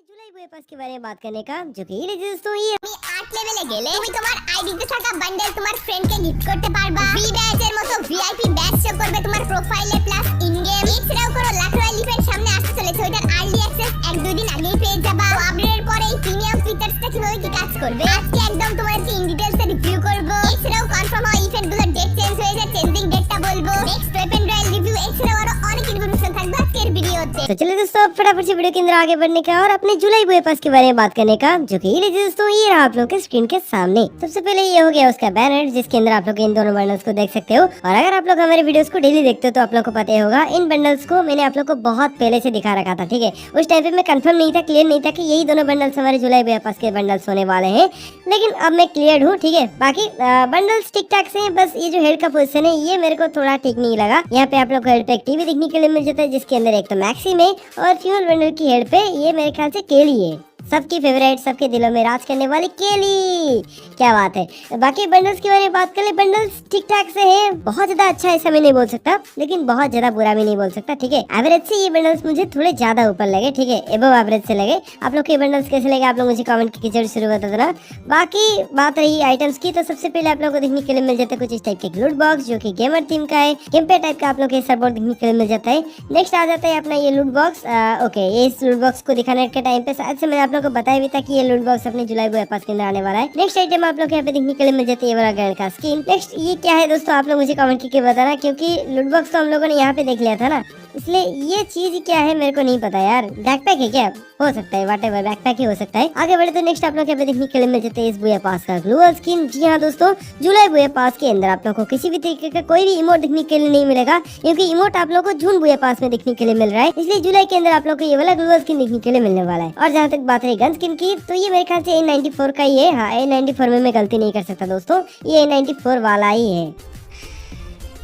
जुलाई बुए पास के बारे में बात करने का जो कि दोस्तों ये তুমি 8 লেভেলে গেলে তুমি তোমার আইডিতে থাকা বান্ডেল তোমার ফ্রেন্ডকে গিফট করতে পারবা। ফ্রি ব্যাচের মতো ভিআইপি ব্যাচ শো করবে তোমার প্রোফাইলে প্লাস ইন গেম। এছাড়াও কোনো লাখ রয়্যাল ইভেন্ট সামনে আসতে চলেছে, ওটার আর্লি অ্যাক্সেস 1-2 দিন আগেই পেয়ে যাবা। তো আপডেটের পরে এই প্রিমিয়াম ফিচারসটা কিভাবে কি কাজ করবে আজকে একদম তোমাদেরকে ইন ডিটেইলসে রিভিউ করব। এছাড়াও কনফার্ম হওয়া ইভেন্টগুলোর ডেট চেঞ্জ হয়ে যায়, চেঞ্জিং ডেটটা বলবো। নেক্সট ওয়েপন রয়্যাল রিভিউ এছাড়াও আরো অনেক ইনফরমেশন থাকবে আজকের ভিডিওতে। तो चलिए दोस्तों फटाफट से वीडियो के अंदर आगे बढ़ने का और अपने जुलाई बुए पास के बारे में बात करने का जो कि दोस्तों ये रहा आप लोग के स्क्रीन के सामने। सबसे पहले ये हो गया उसका बैनर जिसके अंदर आप लोग इन दोनों बंडल्स को देख सकते हो। और अगर आप लोग हमारे वीडियोस को डेली देखते हो तो आप लोग को पता ही होगा इन बंडल्स को मैंने आप लोग को बहुत पहले से दिखा रखा था, ठीक है। उस टाइम पे मैं कंफर्म नहीं था, क्लियर नहीं था कि यही दोनों बंडल्स हमारे जुलाई बुए पास के बंडल्स होने वाले हैं, लेकिन अब मैं क्लियर हूँ, ठीक है। बाकी बंडल्स ठीक ठाक से हैं, बस ये जो हेड का पोजीशन है ये मेरे को थोड़ा ठीक नहीं लगा। यहाँ पे आप लोग को हेड पे एक टीवी देखने के लिए मिल जाता है जिसके अंदर एक तो मैक्सी में और फ्यूल बंडल की हेड पे ये मेरे ख्याल से केली है, सबकी फेवरेट, सबके दिलों में राज करने वाली केली। क्या बात है। बाकी बंडल्स के बारे में बात करें, बंडल्स ठीक ठाक से हैं, बहुत ज्यादा अच्छा ऐसा मैं नहीं बोल सकता, लेकिन बहुत ज्यादा बुरा भी नहीं बोल सकता, ठीक है। एवरेज से ये बंडल्स मुझे थोड़े ज्यादा ऊपर लगे, ठीक है, एबव एवरेज से लगे। आप लोग के बंडल्स कैसे लगे आप लोग मुझे कमेंट करके जरूर शुरू बता देना। बाकी बात रही आइटम्स की, तो सबसे पहले आप लोग को देखने के लिए मिल जाता है कुछ इस टाइप के लूट बॉक्स जो कि गेमर थीम का है, गेम पे टाइप का आप लोग के सपोर्ट देखने के लिए मिल जाता है। नेक्स्ट आ जाता है अपना ये लूट बॉक्स। ओके, ये इस लूट बॉक्स को दिखाने के टाइम पे शायद से मैंने आप लोग को बताया भी था कि ये लूट बॉक्स अपने जुलाई बुए पास के अंदर आने वाला है। नेक्स्ट आइटम आप लोग यहाँ पे देखने के लिए मिल जाती है ये वाला गन का स्किन। नेक्स्ट ये क्या है दोस्तों आप लोग मुझे कमेंट करके बताना, क्योंकि लूट बॉक्स तो हम लोगों ने यहाँ पे देख लिया था ना, इसलिए ये चीज क्या है मेरे को नहीं पता यार। बैकपैक है क्या? हो सकता है, व्हाटएवर, बैकपैक ही हो सकता है। आगे बढ़े तो नेक्स्ट आप लोग यहाँ पे देखने के लिए मिल जाते हैं इस बुए पास का ग्लोअल स्किन। जी हाँ दोस्तों, जुलाई बुए पास के अंदर आप लोग को किसी भी तरीके का कोई भी इमोट देखने के लिए नहीं मिलेगा, क्योंकि इमोट आप लोग को जून बुए पास में देखने के लिए मिल रहा है, इसलिए जुलाई के अंदर आप लोग को ये वाला ग्लोअल स्किन देखने के लिए मिलने वाला है। और जहाँ तक बात रही गन स्किन की, तो ये मेरे ख्याल से A94 का ही है। हाँ, A94 में मैं गलती नहीं कर सकता दोस्तों, ये A94 वाला ही है।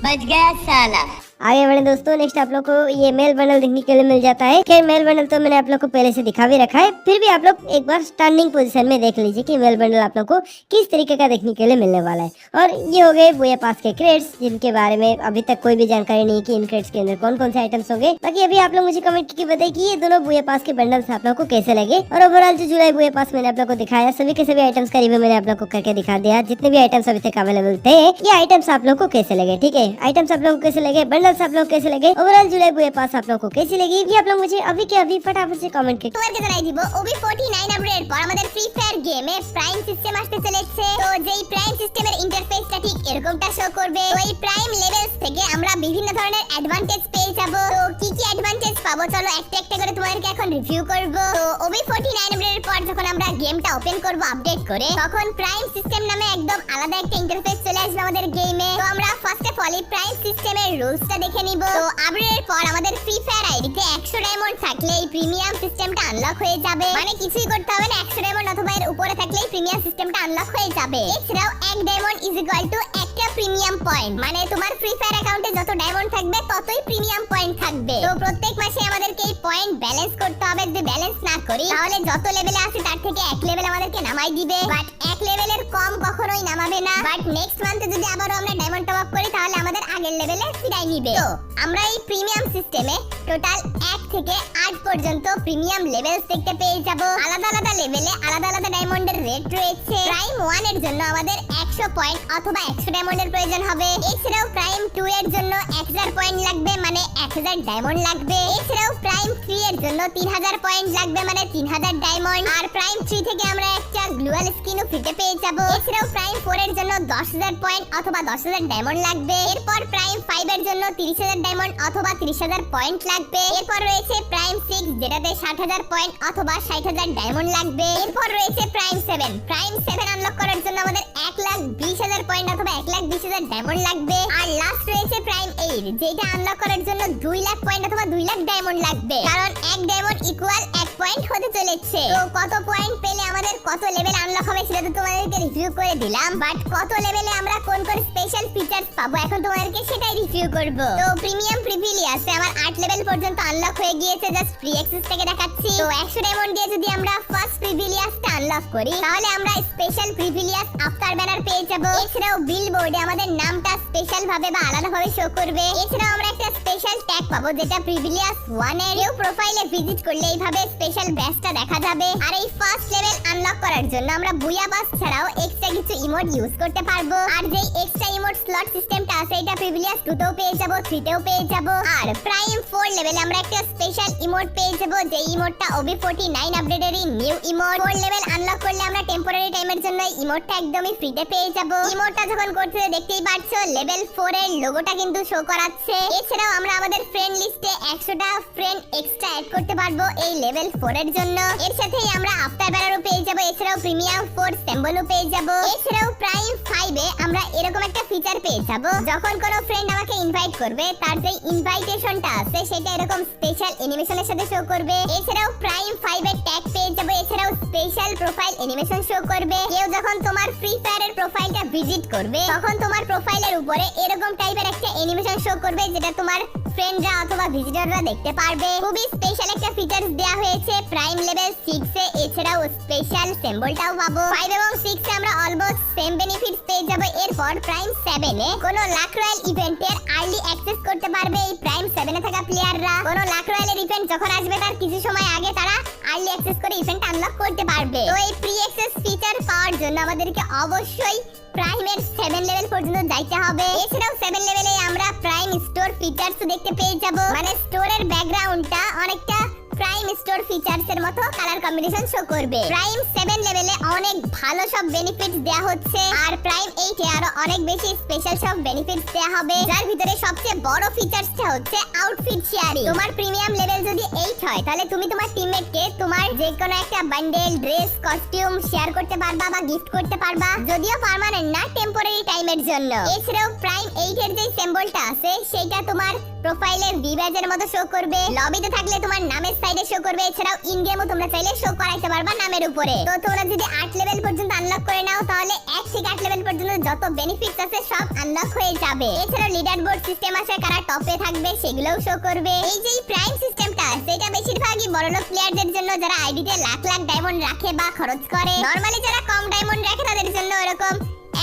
बच गया साला। आगे बढ़े दोस्तों, नेक्स्ट आप लोग को ये मेल बंडल देखने के लिए मिल जाता है। खैर मेल बंडल तो मैंने आप लोग को पहले से दिखा भी रखा है, फिर भी आप लोग एक बार स्टैंडिंग पोजीशन में देख लीजिए कि मेल बंडल आप लोग को किस तरीके का देखने के लिए मिलने वाला है। और ये हो गए बुए पास के क्रेट्स, जिनके बारे में अभी तक कोई भी जानकारी नहीं कि इन क्रेट्स के अंदर कौन कौन से आइटम्स होंगे। बाकी अभी आप लोग मुझे कमेंट करके बताइए कि ये दोनों बुए पास के बंडल्स आप लोग को कैसे लगे। और ओवरऑल जो जुलाई बुए पास मैंने आप लोग को दिखाया, सभी के सभी आइटम्स का रिव्यू मैंने आप लोग को करके दिखा दिया। जितने भी आइटम्स अभी तक अवेलेबल थे, ये आइटम्स आप लोग को कैसे लगे, ठीक है। आइटम्स आप लोग को कैसे लगे, बंडल्स आप लोग कैसे लगे, ओवरऑल जुलाई बुए पास आप लोग को कैसी लगी, ये आप लोग मुझे अभी के अभी फटाफट से कमेंट करके তোমাদেরকে জানাই দিব OB49 আপডেট পর আমাদের ফ্রি ফায়ার গেমে প্রাইম সিস্টেম আসতে চলেছে। তো যেই প্রাইম সিস্টেমের ইন্টারফেসটা ঠিক এরকমটা শো করবে। তো এই প্রাইম লেভেলস থেকে আমরা বিভিন্ন ধরনের অ্যাডভান্টেজ পেয়ে যাব। তো কি কি অ্যাডভান্টেজ পাবো চলো একটা একটা করে তোমাদেরকে এখন রিভিউ করব। তো OB49 আপডেটের পর যখন আমরা গেমটা ওপেন করব আপডেট করে, তখন প্রাইম সিস্টেম নামে একদম আলাদা একটা ইন্টারফেস চলে আসবে আমাদের গেমে। তো আমরা ফার্স্ট অফ অল এই প্রাইম সিস্টেমের রুলসটা দেখে নিব। তো আপডেটের পর আমাদের ফ্রি ফায়ার আইডিতে 100 ডায়মন্ড থাকলে এই প্রিমিয়াম সিস্টেমটা আনলক হয়ে যাবে। মানে কিছুই করতে হবে না, 100 ডায়মন্ড অথবা এর উপরে থাকলেই প্রিমিয়াম সিস্টেমটা আনলক হয়ে যাবে। এছাড়াও 1 ডায়মন্ড ইজ ইকুয়াল টু একটা প্রিমিয়াম পয়েন্ট, মানে তোমার ফ্রি ফায়ার অ্যাকাউন্টে যত ডায়মন্ড থাকবে ততই প্রিমিয়াম পয়েন্ট থাকবে। তো প্রত্যেক মাসে আমাদেরকে এই পয়েন্ট ব্যালেন্স করতে হবে। যদি ব্যালেন্স না করি তাহলে যত লেভেলে আছে তার থেকে এক লেভেল আমাদেরকে নামাই দিবে, বাট এক লেভেলের কম কখনোই নামাবে না। বাট নেক্সট মান্থে যদি আবারও আমরা ডায়মন্ড টপ আপ করি তাহলে আমাদের আগের লেভেলে ফিরাই নিবে। তো আমরা এই প্রিমিয়াম সিস্টেমে টোটাল 1 থেকে 8 পর্যন্ত প্রিমিয়াম লেভেলস দেখতে পেয়ে যাব। আলাদা আলাদা লেভেলে আলাদা আলাদা ডায়মন্ডের রেট রয়েছে। প্রাইম 1 এর জন্য আমাদের 100 পয়েন্ট অথবা 100 ডায়মন্ডের প্রয়োজন হবে। এছাড়াও প্রাইম 2 এর জন্য 1000 পয়েন্ট লাগবে, মানে 1000 ডায়মন্ড লাগবে। এছাড়াও প্রাইম 3 এর জন্য 3000 পয়েন্ট লাগবে, মানে 3000 ডায়মন্ড। আর প্রাইম 3 থেকে আমরা একটা গ্লোয়াল স্কিনও ফ্রিতে পেয়ে যাব। এছাড়াও প্রাইম 4 এর জন্য 10000 পয়েন্ট অথবা 10000 ডায়মন্ড লাগবে। এরপর প্রাইম 5 এর জন্য 30000 ডায়মন্ড অথবা 30000 পয়েন্ট লাগবে। এরপর রয়েছে প্রাইম 6 যেটাতে 60000 পয়েন্ট অথবা 60000 ডায়মন্ড লাগবে। এরপর রয়েছে প্রাইম 7। প্রাইম 7 আনলক করার জন্য আমাদের 1,20,000 পয়েন্ট অথবা 1,20,000 ডায়মন্ড লাগবে। আর লাস্ট রয়েছে প্রাইম 8 যেটা আনলক করার জন্য 2 লাখ পয়েন্ট অথবা 2 লাখ ডায়মন্ড লাগবে, কারণ 1 ডায়মন্ড ইকুয়াল 1 পয়েন্ট হতে চলেছে। তো কত পয়েন্ট পেলে আমাদের কত লেভেল আনলক হবে সেটা তো তোমাদেরকে রিভিউ করে দিলাম, বাট কত লেভেলে আমরা কোন কোন স্পেশাল ফিচারস পাবো এখন তোমাদেরকে সেটাই রিভিউ করব। তো প্রিমিয়াম প্রিভিলিয়াসে আমার 8 লেভেল পর্যন্ত আনলক হয়ে গিয়েছে, জাস্ট ফ্রি অ্যাক্সেস থেকে দেখাচ্ছি। তো 100 ডায়মন্ড দিয়ে যদি আমরা ফার্স্ট প্রিভিলিয়াসটা আনলক করি তাহলে আমরা স্পেশাল প্রিভিলিয়াস আফটার ব্যানার পেয়ে যাব। এছাড়াও বিলবোর্ডে আমাদের নামটা স্পেশাল ভাবে বা আলাদা ভাবে শো করবে। এছাড়াও আমরা একটা স্পেশাল ট্যাগ পাবো যেটা প্রিভিলিয়াস 1 এর কেউ প্রোফাইলে ভিজিট করলে এইভাবে স্পেশাল ব্যাজটা দেখা যাবে। আর এই ফার্স্ট লেভেল আনলক করার জন্য আমরা বুয়া পাস ছাড়াও এক্সট্রা কিছু ইমোট ইউজ করতে পারবো। আর যেই এক্সট্রা ইমোট স্লট সিস্টেমটা আছে এটা প্রিভিলিয়াস 2 তেও পেয়ে যাব, 3 তেও পেয়ে যাব। আর প্রাইম 4 লেভেলে আমরা একটা স্পেশাল ইমোট পেয়ে যাব যে ইমোটটা OB49 আপডেটেরই নিউ ইমোট। 4 লেভেল আনলক করলে আমরা টেম্পোরারি টাইমের জন্য ইমোটটা একদমই ফ্রিতে পেয়ে যাব। ইমোটটা যখন করতে দেখতেই পাচ্ছো লেভেল 4 এর লোগোটা কিন্তু শো করাচ্ছে। এছাড়াও আমরা আমাদের ফ্রেন্ড লিস্টে 100টা ফ্রেন্ড এক্সট্রা অ্যাড করতে পারবো এই লেভেল 4 এর জন্য। এর সাথেই আমরা আফটার ব্যানারও পেয়ে যাব। এছাড়াও প্রিমিয়াম 4 সিম্বলও পেয়ে যাব। এছাড়াও প্রাইম 5 এ আমরা এরকম একটা ফিচার পেয়ে যাব যখন কোনো ফ্রেন্ড আমাকে ইনভাইট করবে তার যে ইনভাইটেশনটা আছে সেটা এরকম স্পেশাল অ্যানিমেশনের সাথে শো করবে। এছাড়াও প্রাইম 5 এর ট্যাগ পেয়ে যাব। এছাড়াও স্পেশাল প্রোফাইল অ্যানিমেশন শো করবে। কেউ যখন তোমার ফ্রি ফায়ারের প্রোফাইলটা ভিজিট করবে তখন তোমার প্রোফাইলের উপরে এরকম টাইপের একটা অ্যানিমেশন শো করবে যেটা তোমার ফ্রেন্ডরা অথবা ভিজিটররা দেখতে পারবে। খুবই স্পেশাল একটা ফিচারস দেয়া হয়েছে প্রাইম লেভেল 6 এ। এছাড়াও স্পেশাল সিম্বলটাও পাবো। 5 এবং 6 এ আমরা অলমোস্ট সেম বেনিফিটস পেয়ে যাব। এরপর প্রাইম 7 এ কোন লাক রয়্যাল ইভেন্টের আর্লি অ্যাক্সেস করতে পারবে এই প্রাইম 7 এ থাকা প্লেয়াররা। কোন লাক রয়্যালের ইভেন্ট যখন আসবে তার কিছু সময় আগে তারা আর্লি অ্যাক্সেস করে ইভেন্ট আনলক করতে পারবে। তো এই প্রি অ্যাক্সেস ফিচার পাওয়ার জন্য আমাদেরকে অবশ্যই প্রাইমের 7 লেভেল পর্যন্ত যাইতে হবে। এছাড়াও 7 লেভেলে আমরা প্রাইম স্টোর ফিচারস দেখতে পেয়ে যাব। মানে স্টোরের ব্যাকগ্রাউন্ডটা অনেকটা প্রাইম স্টোর ফিচারস এর মতো কালার কম্বিনেশন শো করবে। প্রাইম 7 লেভেলে অনেক ভালো সব বেনিফিটস দেয়া হচ্ছে। আর প্রাইম 8 এ আরো অনেক বেশি স্পেশাল সব বেনিফিটস দেয়া হবে। যার ভিতরে সবচেয়ে বড় ফিচারসটা হচ্ছে আউটফিট শেয়ারিং। তোমার প্রিমিয়াম লেভেল যদি 8 হয় তাহলে তুমি তোমার টিমমেটকে তোমার যে কোনো একটা বান্ডেল, ড্রেস, কস্টিউম শেয়ার করতে পারবা বা গিফট করতে পারবা, যদিও পার্মানেন্ট না, টেম্পোরারি টাইমের জন্য। এছাড়াও প্রাইম 8 এর যে সিম্বলটা আছে সেটা তোমার প্রোফাইলে ভি ব্যাজের মতো শো করবে। লবিতে থাকলে তোমার নামের সাইডে শো করবে। এছাড়াও ইন গেমও তোমরা চাইলে শো করাইতে পারবা নামের উপরে। তো তোমরা যদি 8 লেভেল পর্যন্ত আনলক করে নাও তাহলে 1 থেকে 8 লেভেল পর্যন্ত যত বেনিফিটস আছে সব আনলক হয়ে যাবে। এছাড়াও লিডার বোর্ড সিস্টেম আছে, কারা টপে থাকবে সেগুলোও শো করবে। এই যে প্রাইম সিস্টেমটা আছে এটা বেশিরভাগই বড়লোক প্লেয়ারদের জন্য যারা আইডিতে লাখ লাখ ডায়মন্ড রাখে বা খরচ করে। নরমালি যারা কম ডায়মন্ড রাখে তাদের জন্য এরকম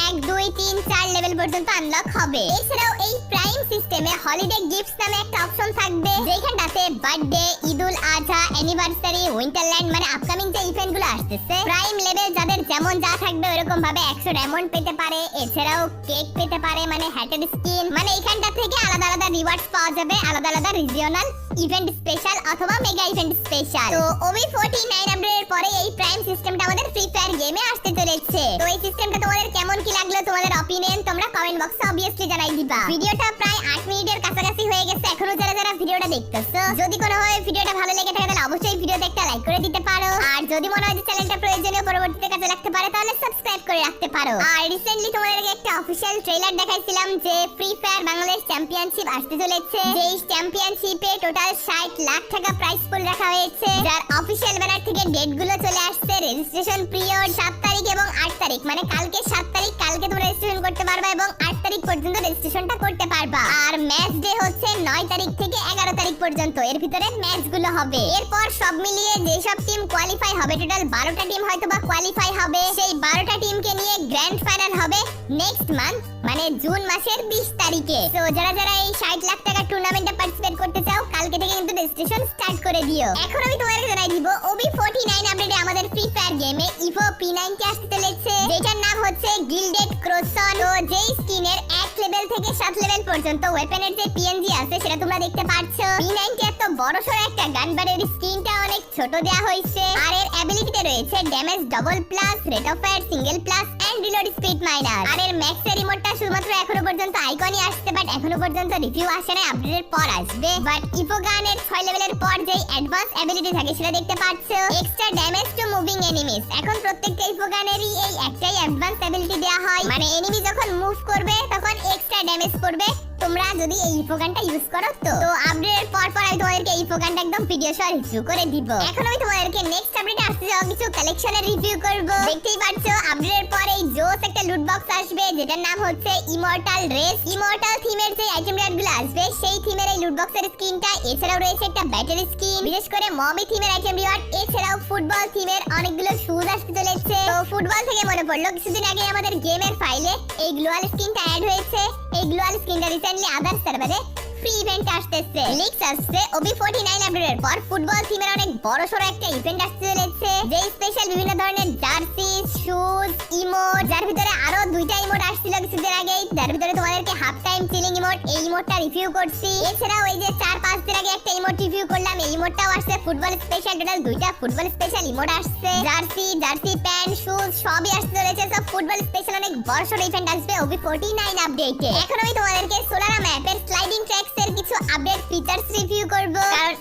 1, 2, 3, 4 লেভেল পর্যন্ত আনলক হবে। এছাড়াও এই প্রাইম সিস্টেমে হলিডে গিফটস নামে একটা অপশন থাকবে যেখানটাতে বার্থডে, ঈদুল আজহা, অ্যানিভার্সারি, উইন্টারল্যান্ড মানে আপকামিং যে ইভেন্টগুলো আসতেছে প্রাইম লেভেল যাদের যেমন যা থাকবে এরকম ভাবে 100 ডায়মন্ড পেতে পারে। এছাড়াও কেক পেতে পারে মানে হ্যাটের স্কিন, মানে এখানটা থেকে আলাদা আলাদা রিওয়ার্ডস পাওয়া যাবে, আলাদা আলাদা রিজিওনাল ইভেন্ট স্পেশাল অথবা মেগা ইভেন্ট স্পেশাল। তো OB49 আপডেটের পরে এই প্রাইম সিস্টেমটা আমাদের ফ্রি ফায়ার গেমে আসতে চলেছে। তো এই সিস্টেমটা তোমাদের কেমন কি লাগলো, তোমাদের অপিনিয়ন তোমরা কমেন্ট বক্সে অবভিয়াসলি জানাই দিবা। ভিডিওটা প্রায় 8 মিনিটের কাছাকাছি হয়ে গেছে। এখনো যারা যারা ভিডিওটা দেখতেছো যদি কোনোভাবে ভিডিওটা ভালো লেগে থাকে তাহলে অবশ্যই ভিডিওতে একটা লাইক করে দিতে পারো। আর যদি মনে হয় যে চ্যানেলটা প্রয়োজনীয় পরবর্তীতে কাজে লাগতে পারে তাহলে সাবস্ক্রাইব করে রাখতে পারো। আর রিসেন্টলি তোমাদেরকে একটা অফিশিয়াল ট্রেলার দেখাইছিলাম যে ফ্রি ফায়ার বাংলাদেশ চ্যাম্পিয়নশিপ আসতে চলেছে। যেই চ্যাম্পিয়নশিপে টোটাল 60 লাখ টাকা প্রাইজ পুল রাখা হয়েছে, যার অফিশিয়াল ব্যানার থেকে ডেট গুলো চলে আসছে। রেজিস্ট্রেশন পিরিয়ড 7 তারিখ এবং 8 তারিখ, মানে কালকে 7 তারিখ, কালকে তোমরা রেজিস্ট্রেশন করতে পারবা এবং 8 তারিখ পর্যন্ত রেজিস্ট্রেশনটা করতে পারবা। আর ম্যাচ ডে হচ্ছে 9 তারিখ থেকে 11 তারিখ পর্যন্ত, এর ভিতরে ম্যাচ গুলো হবে। এরপর সব মিলিয়ে যেসব টিম কোয়ালিফাই হবে, টোটাল 12টা টিম হয়তো বা কোয়ালিফাই হবে। সেই 12টা টিমকে নিয়ে গ্র্যান্ড ফাইনাল হবে নেক্সট মান্থ মানে জুন মাসের 20 তারিখে। তো যারা যারা এই 60 লাখ টাকা টুর্নামেন্টে পার্টিসিপেট করতে চাও কালকে থেকে কিন্তু রেজিস্ট্রেশন স্টার্ট করে দিও। এখন আমি তোমাদেরকে জানাই দিব OB49 আপডেটে আমাদের ফ্রি ফায়ার গেমে ইভো P90 আসতে চলেছে, যেটার নাম হচ্ছে গিল্ডেড ক্রোসন। তো যেই স্কিনের 1 লেভেল থেকে 7 লেভেল পর্যন্ত ওয়েপনের যে PNG আছে সেটা তোমরা দেখতে পাচ্ছ। P90 এত বড় সরো একটা গান, বাট এর স্কিনটা অনেক ছোট দেয়া হয়েছে। আর এর অ্যাবিলিটিতে রয়েছে damage double plus, rate of fire single plus and reload speed minus. আর এর ম্যাক্স এর রিমোটটা শুধুমাত্র এখনো পর্যন্ত আইকনই আসছে, বাট এখনো পর্যন্ত রিভিউ আসে না, আপডেটের পর আসবে। বাট ইভো গানের 6 লেভেলের পর যেই অ্যাডভান্স অ্যাবিলিটি থাকে সেটা দেখতে পাচ্ছ, extra damage to moving enemies. এখন প্রত্যেকটা ইভো গানেরই এই একটাই অ্যাডভান্স অ্যাবিলিটি দেয়া হয়, মানে এনিমি যখন মুভ করবে তখন এক্সট্রা ড্যামেজ করবে তোমরা যদি এই ইফোগানটা ইউজ করো। তো আপডেটের পর আমি তোমাদেরকে এই ইফোগানটা একদম ভিডিও সহ রিভিউ করে দিব। এখন আমি তোমাদেরকে নেক্সট আপডেটে আসতে যাওয়া কিছু কালেকশনের রিভিউ করব। দেখতেই পাচ্ছ আপডেটের পর এই জোস একটা লুট বক্স আসবে যেটার নাম হচ্ছে ইমর্টাল রেস। ইমর্টাল থিমের যে আইটেম রেটগুলো আসবে সেই থিমের এই লুট বক্সের স্কিনটা, এছাড়াও রয়েছে একটা ব্যাটারি স্কিন, বিশেষ করে মমি থিমের আইটেম রিওয়ার্ড, এছাড়াও ফুটবল থিমের অনেকগুলো শুজ আসতে চলেছে। তো ফুটবল থেকে মনে পড়লো কিছুদিন আগে আমাদের গেমের ফাইলে এই গ্লোয়াল স্কিনটা অ্যাড হয়েছে। এই গ্লোয়াল স্কিনটা রিসেন্টলি আদার সার্ভারে ফ্রি ইভেন্ট আসতেছে, লিক্স আসছে। OB49 আপডেটের পর ফুটবল টিমের অনেক বড়সড় একটা ইভেন্ট আসতে চলেছে, যে স্পেশাল বিভিন্ন ধরনের জার্সি, শুজ, ইমোট, যার ভিতরে আরো 2টা ইমোট আসছিল কিছুদিন আগেই, যার ভিতরে তোমাদেরকে হাফ টাইম চিলিং ইমোট, এই ইমোটটা রিভিউ করছি। এছাড়াও এই যে 4-5 দিন আগে একটা ইমোট রিভিউ করলাম, এই ইমোটটাও আসছে। ফুটবল স্পেশাল টোটাল 2টা ফুটবল স্পেশাল ইমোট আসছে। জার্সি প্যান্ট, শুজ সবই আসতে চলেছে। সব ফুটবল স্পেশাল অনেক বড়সড় ইভেন্ট আসবে OB49 আপডেটে। এখন আমি তোমাদেরকে সোলারা ম্যাপের স্লাইডিং ট্র্যাকস এর কিছু আপডেট ফিচারস রিভিউ করব, কারণ